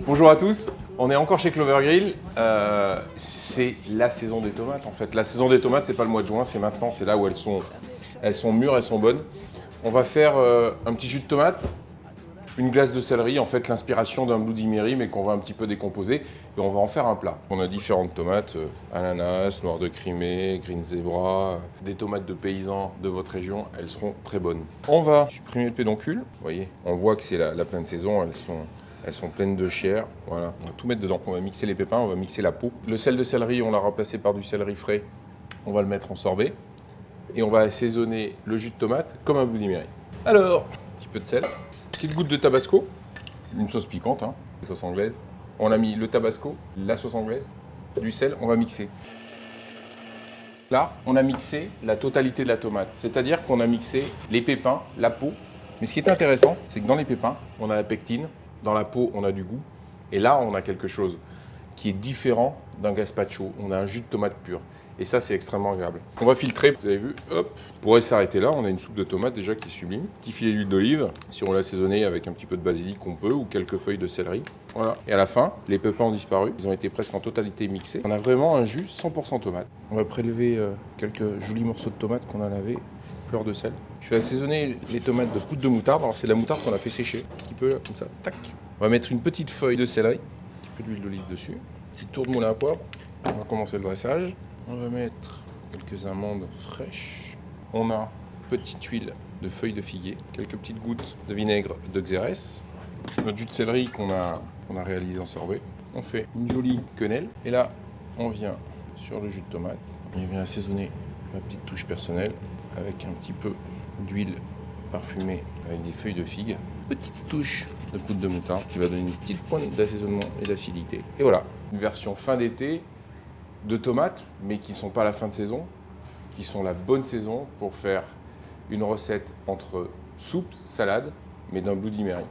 Bonjour à tous, on est encore chez Clover Grill. C'est la saison des tomates en fait. La saison des tomates, c'est pas le mois de juin, c'est maintenant, c'est là où elles sont mûres, elles sont bonnes. On va faire un petit jus de tomate, une glace de céleri, en fait l'inspiration d'un Bloody Mary, mais qu'on va un petit peu décomposer, et on va en faire un plat. On a différentes tomates, ananas, noir de Crimée, green zebra, des tomates de paysans de votre région, elles seront très bonnes. On va supprimer le pédoncule, vous voyez, on voit que c'est la pleine saison, elles sont pleines de chair, voilà. On va tout mettre dedans, on va mixer les pépins, on va mixer la peau. Le sel de céleri, on l'a remplacé par du céleri frais, on va le mettre en sorbet, et on va assaisonner le jus de tomate comme un Bloody Mary. Alors, un petit peu de sel. Petite goutte de tabasco, une sauce piquante, hein, une sauce anglaise. On a mis le tabasco, la sauce anglaise, du sel, on va mixer. Là, on a mixé la totalité de la tomate, c'est-à-dire qu'on a mixé les pépins, la peau. Mais ce qui est intéressant, c'est que dans les pépins, on a la pectine, dans la peau, on a du goût. Et là, on a quelque chose qui est différent d'un gazpacho. On a un jus de tomate pur. Et ça, c'est extrêmement agréable. On va filtrer, vous avez vu, hop. On pourrait s'arrêter là, on a une soupe de tomate déjà qui est sublime. Petit filet d'huile d'olive, si on l'a assaisonné avec un petit peu de basilic, on peut, ou quelques feuilles de céleri. Voilà. Et à la fin, les pépins ont disparu, ils ont été presque en totalité mixés. On a vraiment un jus 100% tomate. On va prélever quelques jolis morceaux de tomates qu'on a lavés, fleur de sel. Je vais assaisonner les tomates de poudre de moutarde. Alors c'est de la moutarde qu'on a fait sécher, un petit peu comme ça, tac. On va mettre une petite feuille de céleri, un petit peu d'huile d'olive dessus, petit tour de moulin à poivre. On va commencer le dressage. On va mettre quelques amandes fraîches. On a une petite huile de feuilles de figuier, quelques petites gouttes de vinaigre de xérès, notre jus de céleri qu'on a réalisé en sorbet. On fait une jolie quenelle et là on vient sur le jus de tomate. On vient assaisonner ma petite touche personnelle avec un petit peu d'huile parfumée avec des feuilles de figue. Petite touche de poudre de moutarde qui va donner une petite pointe d'assaisonnement et d'acidité. Et voilà, une version fin d'été de tomates, mais qui ne sont pas la fin de saison, qui sont la bonne saison pour faire une recette entre soupe, salade, mais d'un Bloody Mary.